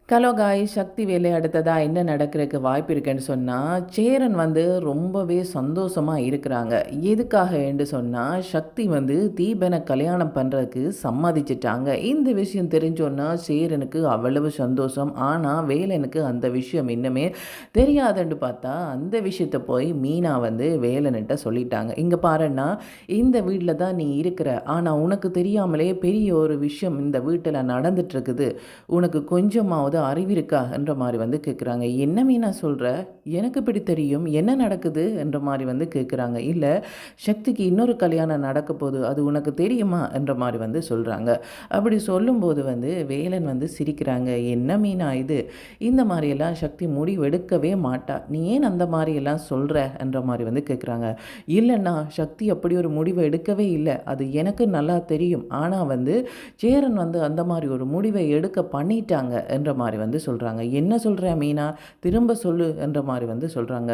Hello காய் சக்தி வேலை அடுத்ததா என்ன நடக்கிறதுக்கு வாய்ப்பு இருக்குன்னு சொன்னால் சேரன் ரொம்பவே சந்தோஷமாக இருக்கிறாங்க. எதுக்காக என்று சொன்னால் சக்தி தீபனை கல்யாணம் பண்ணுறதுக்கு சம்மதிச்சிட்டாங்க. இந்த விஷயம் தெரிஞ்சோன்னா சேரனுக்கு அவ்வளவு சந்தோஷம். ஆனால் வேலனுக்கு அந்த விஷயம் இன்னுமே தெரியாதுன்னு பார்த்தா அந்த விஷயத்தை போய் மீனா வேலன்கிட்ட சொல்லிட்டாங்க. இங்கே பாருன்னா இந்த வீட்டில் தான் நீ இருக்கிற, ஆனால் உனக்கு தெரியாமலே பெரிய ஒரு விஷயம் இந்த வீட்டில் நடந்துட்டுருக்குது. உனக்கு கொஞ்சமாவது அறிவு இருக்கா என்ற மாதிரி கேட்குறாங்க. என்ன மீனா சொல்கிற, எனக்கு இப்படி தெரியும், என்ன நடக்குது என்ற மாதிரி கேட்குறாங்க. இல்லை, சக்திக்கு இன்னொரு கல்யாணம் நடக்க போகுது, அது உனக்கு தெரியுமா என்ற மாதிரி சொல்கிறாங்க. அப்படி சொல்லும்போது வேலன் சிரிக்கிறாங்க. என்ன மீனா இது, இந்த மாதிரியெல்லாம் சக்தி முடிவு எடுக்கவே மாட்டா, நீ ஏன் அந்த மாதிரியெல்லாம் சொல்கிற என்ற மாதிரி கேட்குறாங்க. இல்லைன்னா சக்தி அப்படி ஒரு முடிவை எடுக்கவே இல்லை, அது எனக்கு நல்லா தெரியும். ஆனால் சேரன் அந்த மாதிரி ஒரு முடிவை எடுக்க பண்ணிட்டாங்க என்ற மாதிரி சொல்கிறாங்க. என்ன சொல்கிற மீனா, திரும்ப சொல்லு என்ற மாதிரி சொல்கிறாங்க.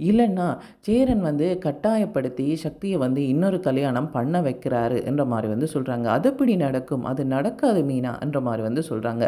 இல்லைன்னா சேரன் கட்டாயப்படுத்தி சக்தியை இன்னொரு கல்யாணம் பண்ண வைக்கிறாரு என்ற மாதிரி சொல்கிறாங்க. அது எப்படி நடக்கும், அது நடக்காது மீனா என்ற மாதிரி சொல்கிறாங்க.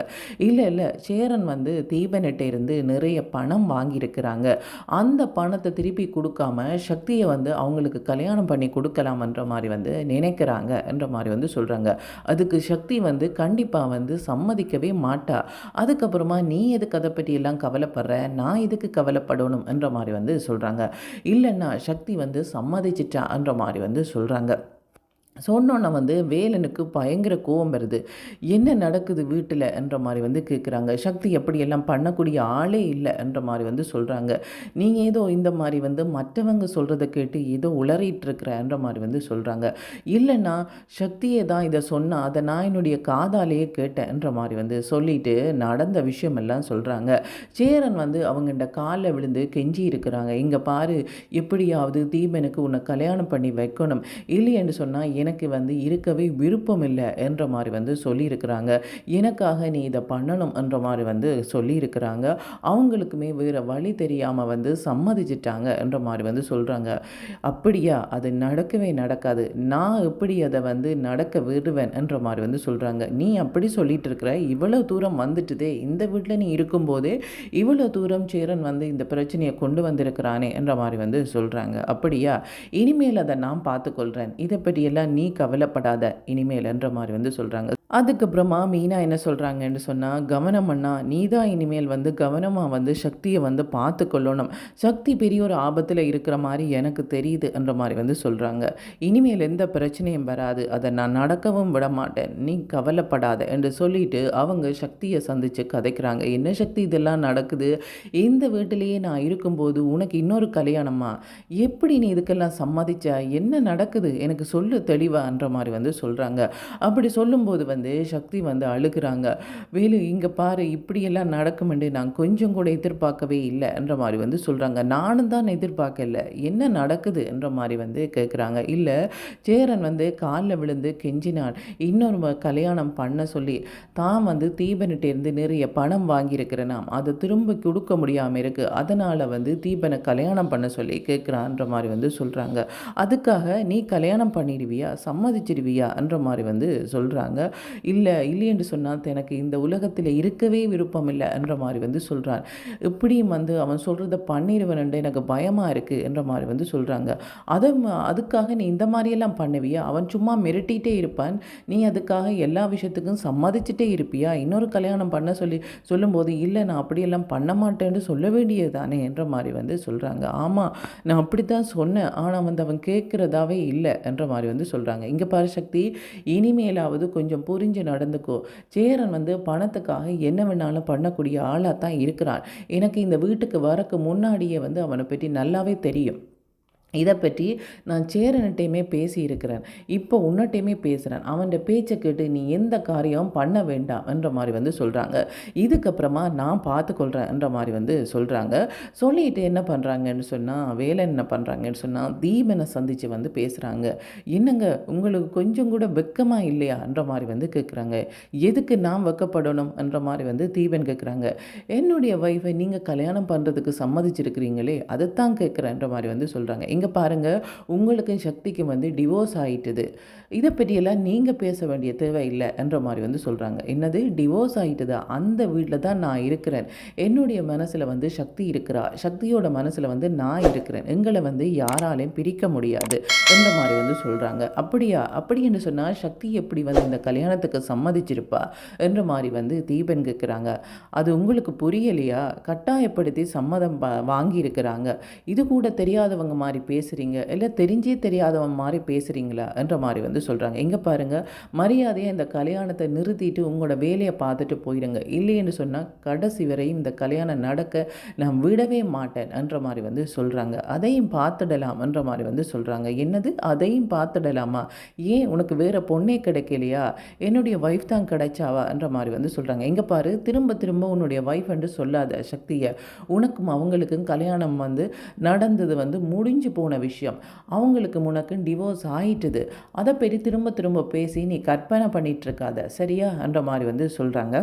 இல்லை இல்லை, சேரன் தீபனிட்ட இருந்து நிறைய பணம் வாங்கியிருக்கிறாங்க. அந்த பணத்தை திருப்பி கொடுக்காம சக்தியை அவங்களுக்கு கல்யாணம் பண்ணி கொடுக்கலாம்ன்ற மாதிரி நினைக்கிறாங்க என்ற மாதிரி சொல்கிறாங்க. அதுக்கு சக்தி கண்டிப்பாக சம்மதிக்கவே மாட்டா. அதுக்கப்புறமா நீ எதுக்கு அதை பற்றி எல்லாம் கவலைப்படுற, நான் எதுக்கு கவலைப்படணும் என்ற மாதிரி சொல்கிறாங்க. இல்லைன்னா சக்தி சம்மதிச்சிட்டா என்ற மாதிரி சொல்கிறாங்க. சொன்னோன்னே வேலனுக்கு பயங்கர கோவம் வருது. என்ன நடக்குது வீட்டில் என்ற மாதிரி கேட்குறாங்க. சக்தி எப்படியெல்லாம் பண்ணக்கூடிய ஆளே இல்லை என்ற மாதிரி சொல்கிறாங்க. நீங்கள் ஏதோ இந்த மாதிரி மற்றவங்க சொல்கிறத கேட்டு ஏதோ உளறிட்டுருக்கிற என்ற மாதிரி சொல்கிறாங்க. இல்லைன்னா சக்தியே தான் இதை சொன்னால் அதை நான் என்னுடைய காதாலேயே கேட்டேன் என்ற மாதிரி சொல்லிட்டு நடந்த விஷயமெல்லாம் சொல்கிறாங்க. சேரன் அவங்கள்ட காலில் விழுந்து கெஞ்சி இருக்கிறாங்க. இங்கே பாரு, எப்படியாவது தீபனுக்கு உன்னை கல்யாணம் பண்ணி வைக்கணும், இல்லைன்னு சொன்னால் எனக்கு இருக்கவே விருப்பம் இல்லை என்ற மாதிரி சொல்லியிருக்கிறாங்க. எனக்காக நீ இதை பண்ணணும் என்ற மாதிரி சொல்லியிருக்கிறாங்க. அவங்களுக்குமே வேறு வழி தெரியாமல் சம்மதிச்சிட்டாங்க என்ற மாதிரி சொல்கிறாங்க. அப்படியா, அது நடக்கவே நடக்காது, நான் எப்படி அதை நடக்க விடுவேன் என்ற மாதிரி சொல்கிறாங்க. நீ அப்படி சொல்லிட்டு இருக்கிற, இவ்வளோ தூரம் வந்துட்டுதே, இந்த வீட்டில் நீ இருக்கும்போதே இவ்வளோ தூரம் சேரன் இந்த பிரச்சனையை கொண்டு வந்திருக்கிறானே என்ற மாதிரி சொல்கிறாங்க. அப்படியா, இனிமேல் அதை நான் பார்த்துக்கொள்கிறேன், இதை பற்றியெல்லாம் நீ கவலைப்படாத இனிமேல் என்ற மாதிரி சொல்கிறாங்க. அதுக்கப்புறமா மீனா என்ன சொல்கிறாங்கன்னு சொன்னால், கவனம் அண்ணா, நீ தான் இனிமேல் கவனமாக சக்தியை பார்த்து கொள்ளணும். சக்தி பெரிய ஒரு ஆபத்தில் இருக்கிற மாதிரி எனக்கு தெரியுது என்ற மாதிரி சொல்கிறாங்க. இனிமேல் எந்த பிரச்சனையும் வராது, அதை நான் நடக்கவும் விட மாட்டேன், நீ கவலைப்படாத என்று சொல்லிட்டு அவங்க சக்தியை சந்தித்து கதைக்கிறாங்க. என்ன சக்தி இதெல்லாம் நடக்குது, இந்த வீட்டிலேயே நான் இருக்கும்போது உனக்கு இன்னொரு கல்யாணமா, எப்படி நீ இதுக்கெல்லாம் சம்மதிச்சா, என்ன நடக்குது எனக்கு சொல்லு தெளிவா என்ற மாதிரி சொல்கிறாங்க. அப்படி சொல்லும்போது சக்தி அழுகிறாங்க. வேலு, இங்கே பாரு, இப்படியெல்லாம் நடக்குமென்று நான் கொஞ்சம் கூட எதிர்பார்க்கவே இல்லை என்ற மாதிரி சொல்கிறாங்க. நானும் தான் எதிர்பார்க்கல, என்ன நடக்குது என்ற மாதிரி கேட்குறாங்க. இல்லை, சேரன் காலில் விழுந்து கெஞ்சினான், இன்னொரு கல்யாணம் பண்ண சொல்லி தான் தீபனிட்டேருந்து நிறைய பணம் வாங்கியிருக்கிறேனாம், அதை திரும்ப கொடுக்க முடியாமல் இருக்குது, அதனால் தீபனை கல்யாணம் பண்ண சொல்லி கேட்குறான்ற மாதிரி சொல்கிறாங்க. அதுக்காக நீ கல்யாணம் பண்ணிடுவியா, சம்மதிச்சிடுவியா என்ற மாதிரி சொல்கிறாங்க. இல்லை இல்லையென்று சொன்னால் எனக்கு இந்த உலகத்தில் இருக்கவே விருப்பம் இல்லை என்ற மாதிரி சொல்கிறான். இப்படியும் அவன் சொல்கிறத பண்ணிடுவன் எனக்கு பயமாக இருக்குது என்ற மாதிரி சொல்கிறாங்க. அதுக்காக நீ இந்த மாதிரியெல்லாம் பண்ணுவியா, அவன் சும்மா மிரட்டிகிட்டே இருப்பான், நீ அதுக்காக எல்லா விஷயத்துக்கும் சம்மதிச்சுட்டே இருப்பியா, இன்னொரு கல்யாணம் பண்ண சொல்லி சொல்லும்போது இல்லை நான் அப்படியெல்லாம் பண்ண மாட்டேன்னு சொல்ல வேண்டியது தானே என்ற மாதிரி சொல்கிறாங்க. ஆமாம், நான் அப்படி தான் சொன்னேன், ஆனால் அவன் கேட்குறதாவே இல்லை என்ற மாதிரி சொல்கிறாங்க. இங்கே பாரு சக்தி, இனிமேலாவது கொஞ்சம் புரிஞ்சு நடந்துக்கோ. சேரன் பணத்துக்காக என்ன வேணாலும் பண்ணக்கூடிய ஆளாக தான் இருக்கிறான். எனக்கு இந்த வீட்டுக்கு வரக்கு முன்னாடியே அவனை பற்றி நல்லாவே தெரியும். இதை பற்றி நான் சேரன்கிட்டையுமே பேசியிருக்கிறேன், இப்போ உன்னிட்டையுமே பேசுகிறேன், அவன் பேச்சை கேட்டு நீ எந்த காரியம் பண்ண வேண்டாம் என்ற மாதிரி சொல்கிறாங்க. இதுக்கப்புறமா நான் பார்த்துக்கொள்கிறேன் என்ற மாதிரி சொல்கிறாங்க. சொல்லிட்டு என்ன பண்ணுறாங்கன்னு சொன்னால், வேலை என்ன பண்ணுறாங்கன்னு சொன்னால், தீபனை சந்தித்து பேசுகிறாங்க. என்னங்க, உங்களுக்கு கொஞ்சம் கூட வெக்கமாக இல்லையா என்ற மாதிரி கேட்குறாங்க. எதுக்கு நான் வெக்கப்படணும் என்ற மாதிரி தீபன் கேட்குறாங்க. என்னுடைய ஒய்ஃபை நீங்கள் கல்யாணம் பண்ணுறதுக்கு சம்மதிச்சிருக்கிறீங்களே, அதைத்தான் கேட்குறேன்ற மாதிரி சொல்கிறாங்க. இங்கே பாருங்கள், உங்களுக்கும் சக்திக்கும் வந்து டிவோர்ஸ் ஆயிட்டுது. இதை பற்றியெல்லாம் நீங்கள் பேச வேண்டிய தேவை இல்லை என்ற மாதிரி வந்து சொல்கிறாங்க. என்னது டிவோர்ஸ் ஆகிட்டுதா? அந்த வீட்டில் தான் நான் இருக்கிறேன். என்னுடைய மனசில் வந்து சக்தி இருக்கிறா, சக்தியோட மனசில் வந்து நான் இருக்கிறேன். எங்களை வந்து யாராலையும் பிரிக்க முடியாது என்ற மாதிரி வந்து சொல்கிறாங்க. அப்படியா? அப்படின்னு சொன்னால் சக்தி எப்படி வந்து இந்த கல்யாணத்துக்கு சம்மதிச்சிருப்பா என்ற மாதிரி வந்து தீபன் கேட்குறாங்க. அது உங்களுக்கு புரியலையா? கட்டாயப்படுத்தி சம்மதம் வாங்கியிருக்கிறாங்க. இது கூட தெரியாதவங்க மாதிரி பேசுகிறீங்க, இல்லை தெரிஞ்சே தெரியாதவங்க மாதிரி பேசுகிறீங்களா என்ற மாதிரி வந்து சொல்கிறாங்க. எங்கே பாருங்கள், மரியாதையாக இந்த கல்யாணத்தை நிறுத்திட்டு உங்களோட வேலையை பார்த்துட்டு போயிடுங்க. இல்லைன்னு சொன்னால் கடைசி வரையும் இந்த கல்யாணம் நடக்க நான் விடவே மாட்டேன் என்ற மாதிரி வந்து சொல்கிறாங்க. அதையும் பார்த்துடலாம் என்ற மாதிரி வந்து சொல்கிறாங்க. என்னது அதையும் பார்த்துடலாமா? ஏன் உனக்கு வேறு பொண்ணே கிடைக்கலையா? என்னுடைய ஒய்ஃப் தான் கிடைச்சாவா என்ற மாதிரி வந்து சொல்கிறாங்க. எங்கே பாரு, திரும்ப திரும்ப உன்னுடைய ஒய்ஃப் என்று சொல்லாத சக்தியை. உனக்கும் அவங்களுக்கும் கல்யாணம் வந்து நடந்தது வந்து முடிஞ்சு போன விஷயம். அவங்களுக்கு உனக்கும் டிவோர்ஸ் ஆயிட்டுது. அதை பற்றி திரும்ப திரும்ப பேசி நீ கற்பனை பண்ணிகிட்டு இருக்காத, சரியா என்ற மாதிரி வந்து சொல்கிறாங்க.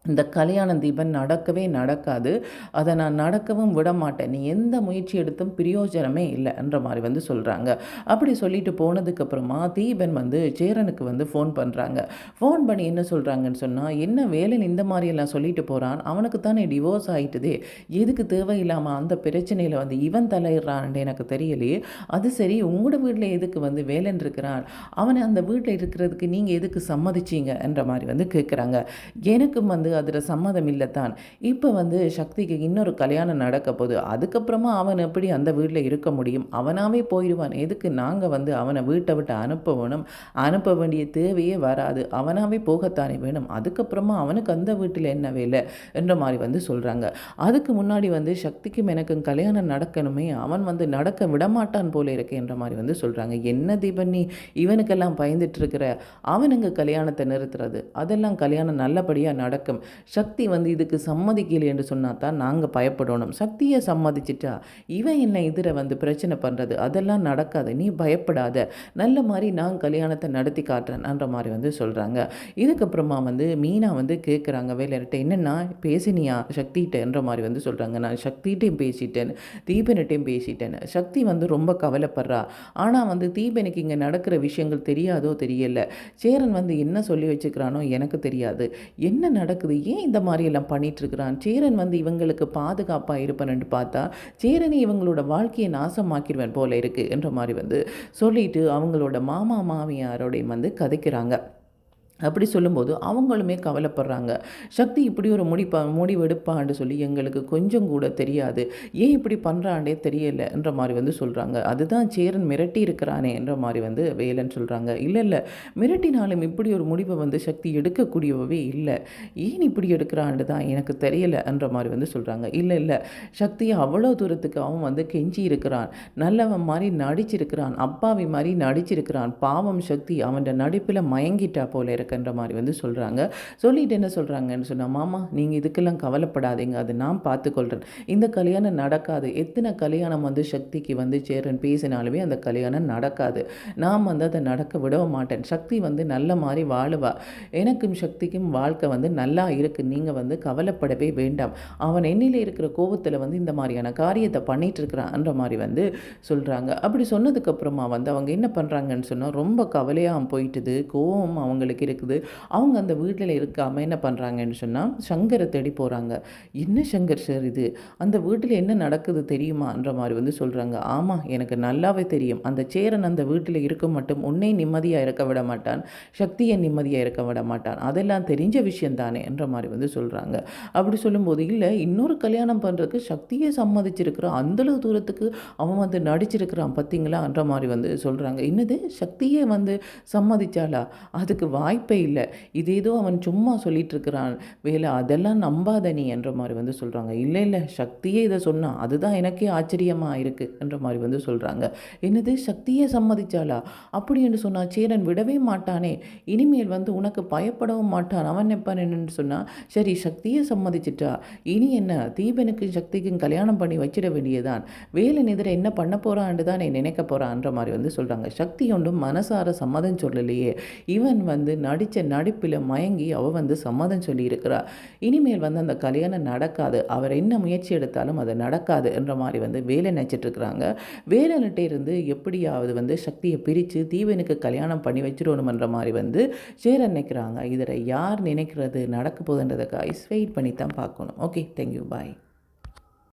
இந்த கல்யாணம் தீபன் நடக்கவே நடக்காது. அதை நான் நடக்கவும் விட மாட்டேன். நீ எந்த முயற்சி எடுத்தும் பிரயோஜனமே இல்லை என்ற மாதிரி வந்து சொல்கிறாங்க. அப்படி சொல்லிட்டு போனதுக்கப்புறமா தீபன் வந்து சேரனுக்கு வந்து ஃபோன் பண்ணுறாங்க. ஃபோன் பண்ணி என்ன சொல்கிறாங்கன்னு சொன்னால், என்ன வேலைன்னு இந்த மாதிரியெல்லாம் சொல்லிட்டு போகிறான், அவனுக்கு தானே டிவோர்ஸ் ஆகிட்டுதே, எதுக்கு தேவையில்லாமல் அந்த பிரச்சனையில் வந்து இவன் தலையிடுறான்ட்டு எனக்கு தெரியலையே. அது சரி, உங்களோட வீட்டில் எதுக்கு வந்து வேலைன்னு இருக்கிறான், அவனை அந்த வீட்டில் இருக்கிறதுக்கு நீங்கள் எதுக்கு சம்மதிச்சிங்க என்ற மாதிரி வந்து கேட்குறாங்க. எனக்கும் வந்து அதில் சம்மதம் இல்லை தான். இப்போ வந்து சக்திக்கு இன்னொரு கல்யாணம் நடக்க போகுது. அதுக்கப்புறமா அவன் எப்படி அந்த வீட்டில் இருக்க முடியும்? அவனாவே போயிடுவான். எதுக்கு நாங்கள் வந்து அவனை வீட்டை விட்டு அனுப்ப அனுப்ப வேண்டிய தேவையே வராது. அவனாவே போகத்தானே வேணும். அதுக்கப்புறமா அவனுக்கு அந்த வீட்டில் என்ன வேலை என்ற மாதிரி வந்து சொல்கிறாங்க. அதுக்கு முன்னாடி வந்து சக்திக்கும் எனக்கும் கல்யாணம் நடக்கணுமே, அவன் வந்து நடக்க விடமாட்டான் போல இருக்கு என்ற மாதிரி வந்து சொல்கிறாங்க. என்ன தீபன் நீ இவனுக்கெல்லாம் பயந்துட்டு இருக்கிற? அவனுங்க கல்யாணத்தை நிறுத்துறது, அதெல்லாம் கல்யாணம் நல்லபடியாக நடக்கும். சக்தி வந்து இதுக்கு சம்மதிக்கலை என்று சொன்னால் தான் நாங்கள் பயப்படணும். சக்தியை சம்மதிச்சிட்டா இவன் என்ன இதில் வந்து பிரச்சனை பண்ணுறது, அதெல்லாம் நடக்காது, நீ பயப்படாத, நல்ல மாதிரி நான் கல்யாணத்தை நடத்தி காட்டுறேன்ன்ற மாதிரி வந்து சொல்கிறாங்க. இதுக்கப்புறமா வந்து மீனா வந்து கேட்குறாங்க வேலையிட்ட, என்னென்னா பேசினியா சக்திகிட்டன்ற மாதிரி வந்து சொல்கிறாங்க. நான் சக்திகிட்டையும் பேசிட்டேன், தீபனிட்டையும் பேசிட்டேன். சக்தி வந்து ரொம்ப கவலைப்படுறா. ஆனால் வந்து தீபனுக்கு இங்கே நடக்கிற விஷயங்கள் தெரியாதோ தெரியல. சேரன் வந்து என்ன சொல்லி வச்சுக்கிறானோ எனக்கு தெரியாது. என்ன நடக்குது, ஏன் இந்த மாதிரியெல்லாம் பண்ணிகிட்ருக்கிறான்? சேரன் வந்து இவங்களுக்கு பாதுகாப்பாக இருப்பேன்னு பார்த்தா சேரனை இவங்களோட வாழ்க்கையை நாசமாக்கிடுவேன் போல இருக்குது என்ற மாதிரி வந்து சொல்லிட்டு அவங்களோட மாமா மாமியாரோடையும் வந்து கதைக்கிறாங்க. அப்படி சொல்லும்போது அவங்களுமே கவலைப்படுறாங்க. சக்தி இப்படி ஒரு முடிவெடுப்பான்னு சொல்லி எங்களுக்கு கொஞ்சம் கூட தெரியாது, ஏன் இப்படி பண்ணுறாண்டே தெரியல என்ற மாதிரி வந்து சொல்கிறாங்க. அதுதான் சேரன் மிரட்டி இருக்கிறானே என்ற மாதிரி வந்து வேலன் சொல்கிறாங்க. இல்லை மிரட்டினாலும் இப்படி ஒரு முடிவை வந்து சக்தி எடுக்கக்கூடியவே இல்லை, ஏன் இப்படி எடுக்கிறான்னு தான் எனக்கு தெரியலை என்ற மாதிரி வந்து சொல்கிறாங்க. இல்லை சக்தியை அவ்வளோ தூரத்துக்கு அவன் வந்து கெஞ்சி இருக்கிறான், நல்லவன் மாதிரி நடிச்சிருக்கிறான், அப்பாவி மாதிரி நடிச்சிருக்கிறான். பாவம் சக்தி அவன் நடிப்பில் மயங்கிட்டா போல இருக்குன்ற மாதிரி வந்து சொல்கிறாங்க. சொல்லிட்டு என்ன சொல்கிறாங்கன்னு சொன்னால், மாமா நீங்கள் இதுக்கெல்லாம் கவலைப்படாதீங்க, அது நான் பார்த்துக்கொள்கிறேன், இந்த கல்யாணம் நடக்காது. எத்தனை கல்யாணம் வந்து சக்திக்கு வந்து சேரன் பேசினாலுமே அந்த கல்யாணம் நடக்காது. நான் வந்து அதை நடக்க விட மாட்டேன். சக்தி வந்து நல்ல மாதிரி வாழுவா. எனக்கும் சக்திக்கும் வாழ்க்கை வந்து நல்லா இருக்குது, நீங்கள் வந்து கவலைப்படவே வேண்டாம். அவன் என்னில் இருக்கிற கோபத்தில் வந்து இந்த மாதிரியான காரியத்தை பண்ணிட்டு இருக்கிறான்ற மாதிரி வந்து சொல்கிறாங்க. அப்படி சொன்னதுக்கப்புறமா வந்து அவங்க என்ன பண்ணுறாங்கன்னு சொன்னால், ரொம்ப கவலையாக போயிட்டுது, கோபம் அவங்களுக்கு இருக்குது. அவங்க அந்த வீட்டில் இருக்காமல் என்ன பண்ணுறாங்கன்னு சொன்னால் சங்கரை தேடி போகிறாங்க. என்ன சங்கர் சார் இது, அந்த வீட்டில் என்ன நடக்குது தெரியுமான்ற மாதிரி வந்து சொல்கிறாங்க. ஆமாம் எனக்கு நல்லாவே தெரியும், அந்த சேரன் அந்த வீட்டில் இருக்க மட்டும் உன்னை நிம்மதியாக இருக்க விட மாட்டான், சக்தியை நிம்மதியாக இருக்க விட மாட்டான், அதெல்லாம் தெரிஞ்ச விஷயம் தானே என்ற மாதிரி வந்து சொல்கிறாங்க. அப்படி சொல்லும்போது இல்லை இன்னொரு கல்யாணம் பண்ணுறதுக்கு சக்தியை சம்மதிச்சிருக்கிறான், அந்தளவு தூரத்துக்கு அவன் வந்து நடிச்சிருக்கிறான் பார்த்தீங்களான்ற மாதிரி வந்து சொல்கிறாங்க. என்னது சக்தியே வந்து சம்மதிச்சாலா? அதுக்கு வாய்ப்பே இல்லை, இது ஏதோ அவன் சும்மா சொல்லிட்டு இருக்கிறான் வேலை, அதெல்லாம் நம்பாத நீ என்ற மாதிரி வந்து சொல்கிறாங்க. இல்லை சக்தியே இதை சொன்னான், அதுதான் எனக்கே ஆச்சரியமாக இருக்குது என்ற மாதிரி வந்து சொல்கிறாங்க. என்னது சக்தியே சம்மதிச்சாலா? அப்படி என்று சொன்னால் சேரன் விடவே மாட்டானே, இனிமேல் வந்து உனக்கு பயப்படவும் மாட்டான். அவன் எப்பன் என்னன்னு சொன்னால், சரி சக்தியை சம்மதிச்சிட்டா இனி என்ன தீபனுக்கு சக்திக்கும் கல்யாணம் பண்ணி வச்சிட வேண்டியதான், வேலன் எதிர என்ன பண்ண போகிறான்னு தான் நினைக்க போகிறான்ற மாதிரி வந்து சொல்கிறாங்க. சக்தி ஒன்றும் மனசார சம்மதம் சொல்லலையே, இவன் வந்து நடித்த நடிப்பில் மயங்கி அவள் வந்து சம்மதம் சொல்லியிருக்கிறா. இனிமேல் வந்து அந்த கல்யாணம் நடக்காது, அவர் என்ன முயற்சி எடுத்தாலும் அது நடக்காது என்ற மாதிரி வந்து வேலை நினச்சிட்ருக்குறாங்க. வேலன்கிட்ட இருந்து எப்படியாவது வந்து சக்தியை பிரித்து தீபனுக்கு கல்யாணம் பண்ணி வச்சிடணுமன்ற மாதிரி வந்து சேரன் நினைக்கிறாங்க. இதில் யார் நினைக்கிறது நடக்க போகுதுன்றதை காய்ஸ் வெயிட் பண்ணி தான் பார்க்கணும். ஓகே, தேங்க்யூ, பாய்.